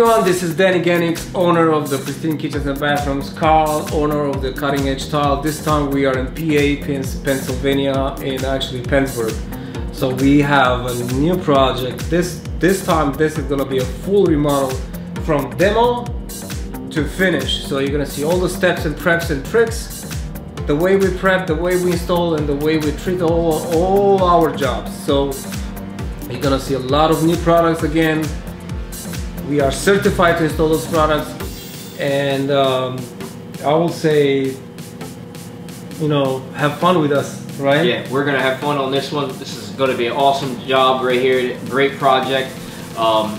everyone, this is Danny Genix, owner of the Pristine Kitchens and Bathrooms, Carl, owner of the Cutting Edge Tile. This time we are in PA, Pennsylvania, in actually Pennsburg. So we have a new project. This time this is gonna be a full remodel from demo to finish. So you're gonna see all the steps and preps and tricks, the way we prep, the way we install, and the way we treat all our jobs. So you're gonna see a lot of new products again. We are certified to install those products, and I will say, you know, have fun with us, right? Yeah, we're gonna have fun on this one. This is gonna be an awesome job right here, great project.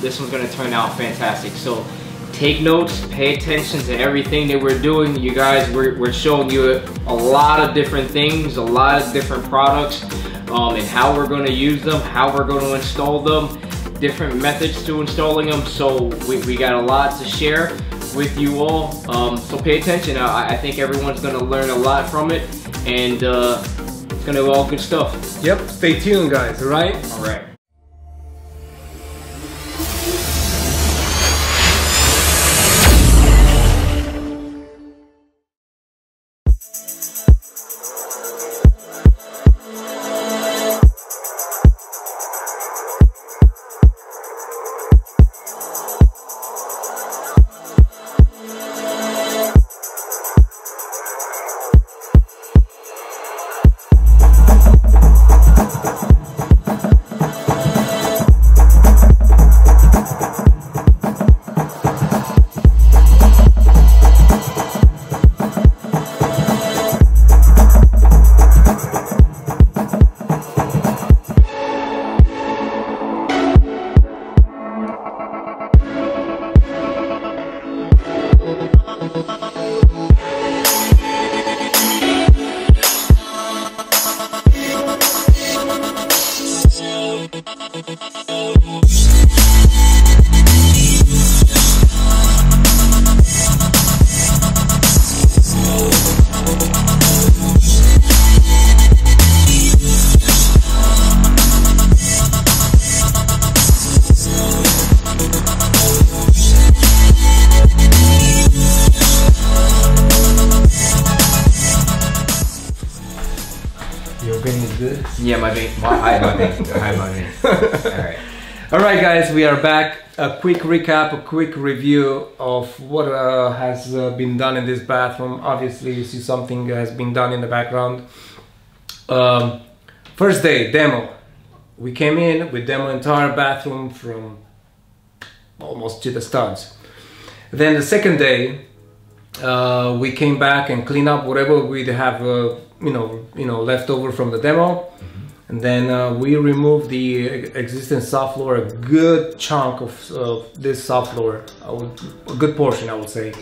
This one's gonna turn out fantastic. So take notes, pay attention to everything that we're doing. You guys, we're showing you a lot of different things, a lot of different products, and how we're gonna use them, how we're gonna install them, different methods to installing them. So we got a lot to share with you all. So pay attention. I think everyone's gonna learn a lot from it, and it's gonna be all good stuff. Yep, stay tuned guys, alright? Alright. Good? Yeah, my vein. I have my vein. Alright. Alright guys, we are back. A quick recap, a quick review of what has been done in this bathroom. Obviously you see something has been done in the background. First day, demo. We came in, we demo entire bathroom from almost to the studs. Then the second day, we came back and clean up whatever we'd have you know left over from the demo, and then we removed the existing subfloor, a good chunk of this subfloor, a good portion I would say.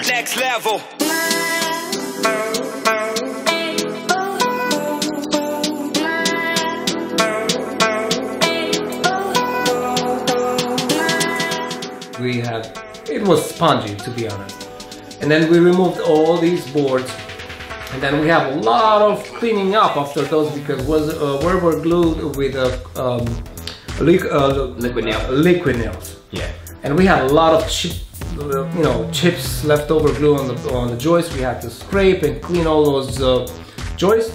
Next level. We had, it was spongy to be honest, and then we removed all these boards. And then we have a lot of cleaning up after those, because where we're glued with liquid nails. Yeah. And we had a lot of chips, leftover glue on the joists. We had to scrape and clean all those joists.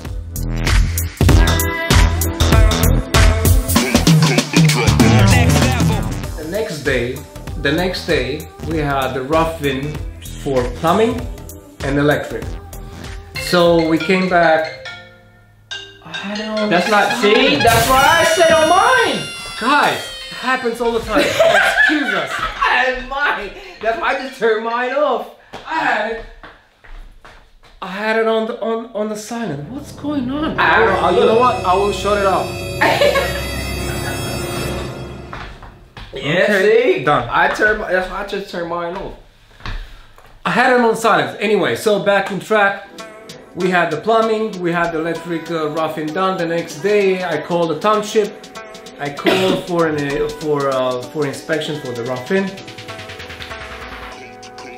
The next day we had the rough-in for plumbing and electric. So we came back. That's not, see? That's what I said on mine! Guys, it happens all the time. Excuse us. I had mine! That's why I just turned mine off. I had it on the silent. What's going on? You know what? I will shut it off. Yeah, okay, see? Done. That's why I just turned mine off. I had it on silent. Anyway, so back in track. We had the plumbing, we had the electric rough-in done. The next day, I called the township. I called for inspection for the rough-in.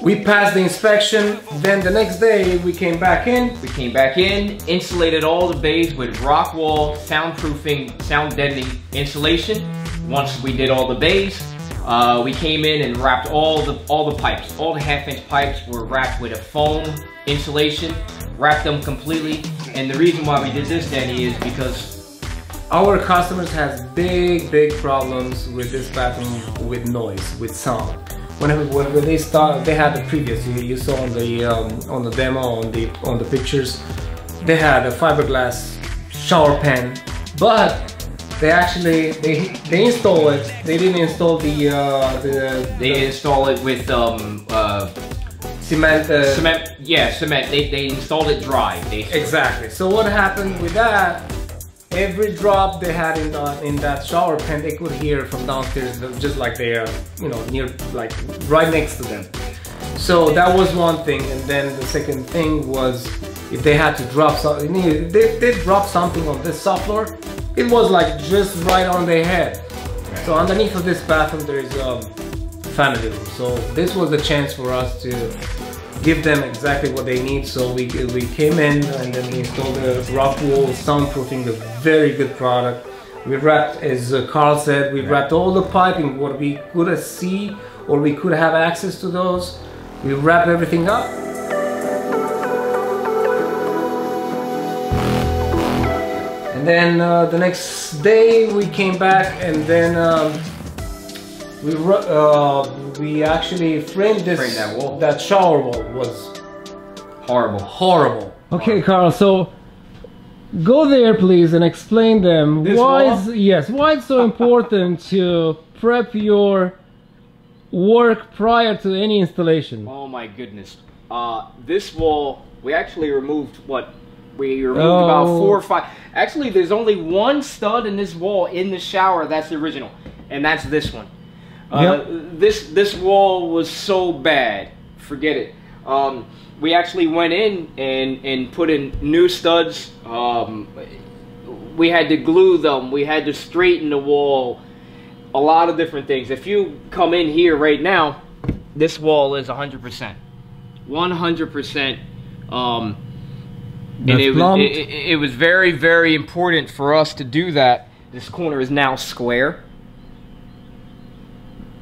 We passed the inspection. Then the next day, we came back in. We came back in, insulated all the bays with rock wall, soundproofing, sound deadening insulation. Once we did all the bays, We came in and wrapped all the pipes. All the 1/2-inch pipes were wrapped with a foam insulation, wrapped them completely. And the reason why we did this, Danny, is because our customers has big problems with this bathroom with noise, with sound. When they start, they had the previous. You saw on the demo on the pictures, they had a fiberglass shower pan, but they actually they install it. They didn't install they install it with cement. Cement. Yeah, cement. They installed it dry. Exactly. So what happened with that? Every drop they had in that shower pan, they could hear from downstairs, just like they are, you know, near, like right next to them. So that was one thing, and then the second thing was if they had to drop something, they dropped something on this subfloor, it was like just right on their head. So underneath of this bathroom there is a family room. So this was a chance for us to give them exactly what they need. So we came in and then we installed the rock wool soundproofing, a very good product. We wrapped, as Carl said, we wrapped all the piping, what we could see or we could have access to those. We wrapped everything up. And then the next day we came back and then we actually framed that wall. That shower wall was horrible. Okay, Carl, so go there please and explain them why it's so important to prep your work prior to any installation. Oh my goodness. This wall, we actually removed about 4 or 5. Actually, there's only one stud in this wall in the shower that's the original, and that's this one. This wall was so bad, forget it. We actually went in and put in new studs. We had to glue them, we had to straighten the wall, a lot of different things. If you come in here right now, this wall is 100%. 100%. And it was very important for us to do that. This corner is now square.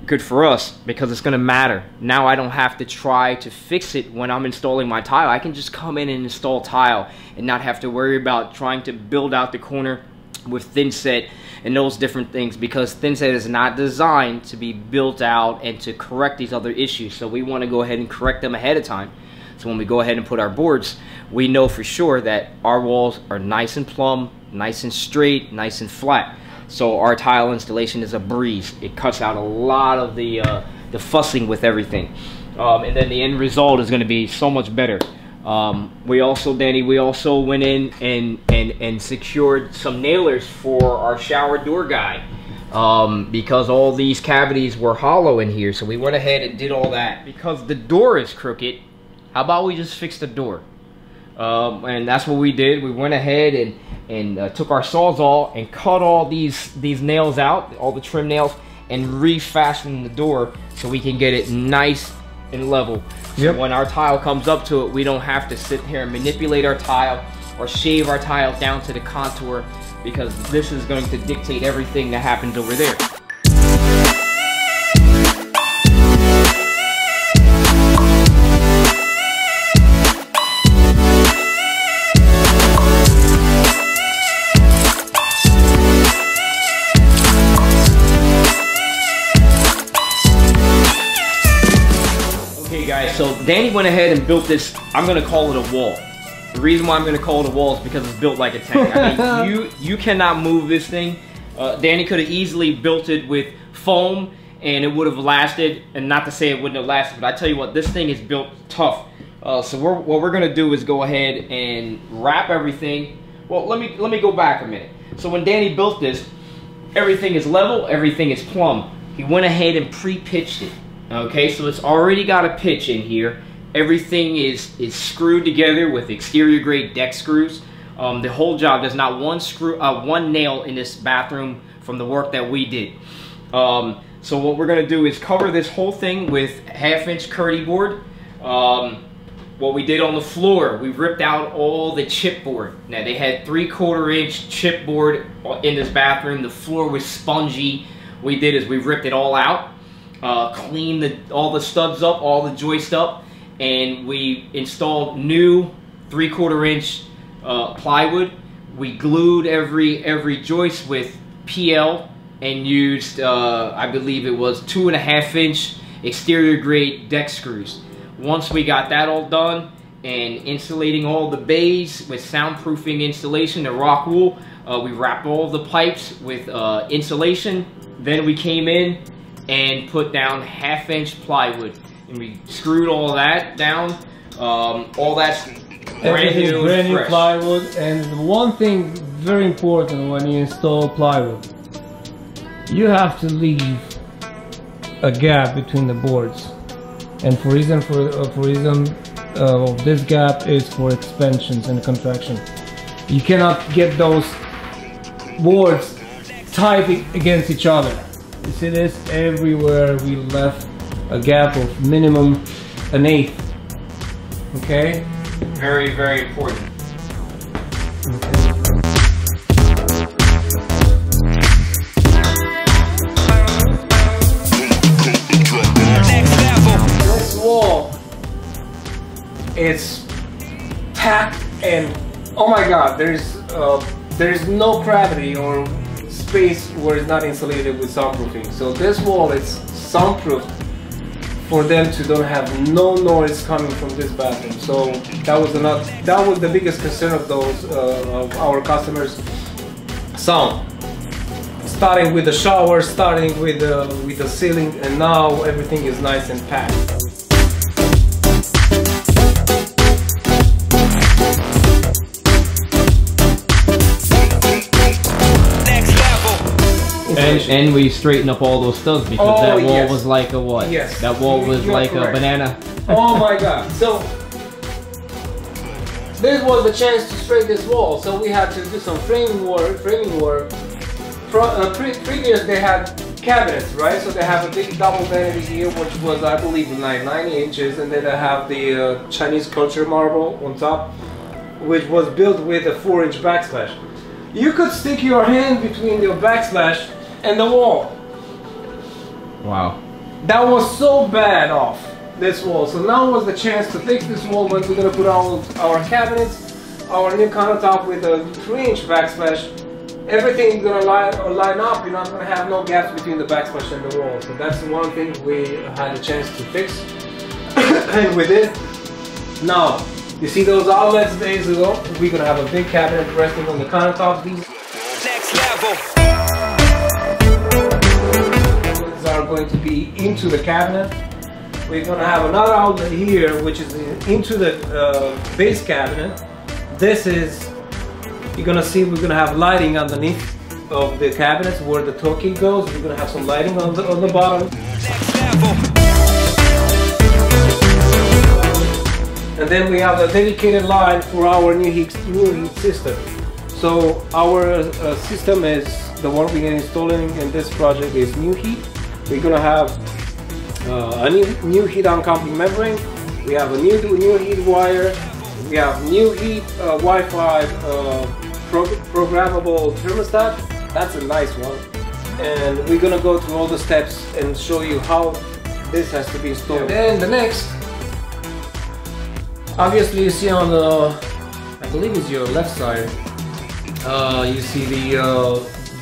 Good for us because it's going to matter. Now I don't have to try to fix it when I'm installing my tile. I can just come in and install tile and not have to worry about trying to build out the corner with thin set and those different things, because thin set is not designed to be built out and to correct these other issues. So we want to go ahead and correct them ahead of time. So when we go ahead and put our boards, we know for sure that our walls are nice and plumb, nice and straight, nice and flat. So our tile installation is a breeze. It cuts out a lot of the fussing with everything. And then the end result is going to be so much better. We also, Danny, went in and secured some nailers for our shower door guide. Because all these cavities were hollow in here. So we went ahead and did all that. Because the door is crooked, how about we just fix the door? And that's what we did. We went ahead and took our Sawzall and cut all these nails out, all the trim nails, and refastened the door so we can get it nice and level. So when our tile comes up to it, we don't have to sit here and manipulate our tile or shave our tile down to the contour, because this is going to dictate everything that happens over there. So Danny went ahead and built this, I'm gonna call it a wall. The reason why I'm gonna call it a wall is because it's built like a tank. I mean, you cannot move this thing. Danny could have easily built it with foam and it would have lasted, and not to say it wouldn't have lasted, but I tell you what, this thing is built tough. So what we're gonna do is go ahead and wrap everything. Well, let me go back a minute. So when Danny built this, everything is level, everything is plumb. He went ahead and pre-pitched it. Okay, so it's already got a pitch in here. Everything is screwed together with exterior grade deck screws. The whole job, there's not one nail in this bathroom from the work that we did. So what we're gonna do is cover this whole thing with 1/2-inch Curdy board. What we did on the floor, we ripped out all the chipboard. Now they had 3/4 inch chipboard in this bathroom. The floor was spongy. What we did is we ripped it all out. cleaned all the studs up, all the joists up, and we installed new 3/4 inch plywood. We glued every joist with PL and used, I believe it was 2.5 inch exterior grade deck screws. Once we got that all done and insulating all the bays with soundproofing insulation, the rock wool, we wrapped all the pipes with insulation. Then we came in and put down 1/2 inch plywood, and we screwed all that down. All that's brand new plywood. And one thing very important when you install plywood, you have to leave a gap between the boards, and for reason of this gap is for expansions and contraction. You cannot get those boards tight against each other. You see this everywhere. We left a gap of minimum 1/8. Okay, very, very important. This wall, it's tacked, and oh my god, there's no gravity or space where it's not insulated with soundproofing. So this wall is soundproof for them to don't have no noise coming from this bathroom. So that was the biggest concern of those of our customers. Sound, starting with the shower, starting with the ceiling, and now everything is nice and packed. And we straightened up all those studs because that wall was like a what? Yes. That wall was like a banana. Oh my god. So this was the chance to straighten this wall. So we had to do some framing work. Previous they had cabinets, right? So they have a big double vanity here, which was, I believe, like 90 inches, and then they have the Chinese culture marble on top, which was built with a 4-inch backsplash. You could stick your hand between your backsplash and the wall. Wow. That was so bad off, this wall. So now was the chance to fix this wall when we're gonna put our cabinets, our new countertop with a 3-inch backsplash. Everything's gonna line up. You're not gonna have no gaps between the backsplash and the wall. So that's one thing we had a chance to fix. And with it, now, you see those outlets days ago? We're gonna have a big cabinet resting on the countertops. These Next level. are going to be into the cabinet. We're gonna have another outlet here, which is into the base cabinet. This is, you're gonna see, we're gonna have lighting underneath of the cabinets where the toki goes. We're gonna have some lighting on the bottom. Next level. And then we have a dedicated line for our new heat system. So our system is the one we're installing in this project is new heat. We're gonna have a new heat uncoupling membrane. We have a new heat wire. We have new heat Wi-Fi programmable thermostat. That's a nice one. And we're gonna go through all the steps and show you how this has to be installed. And then the next, obviously you see on the, I believe it's your left side, you see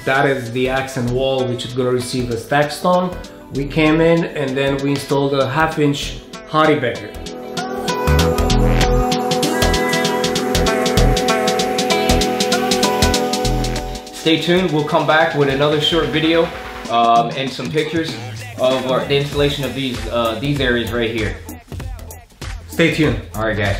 that is the accent wall which is gonna receive a stack stone. We came in and then we installed a 1/2 inch honey bagger. Stay tuned, we'll come back with another short video and some pictures of the installation of these areas right here. Stay tuned. All right, guys.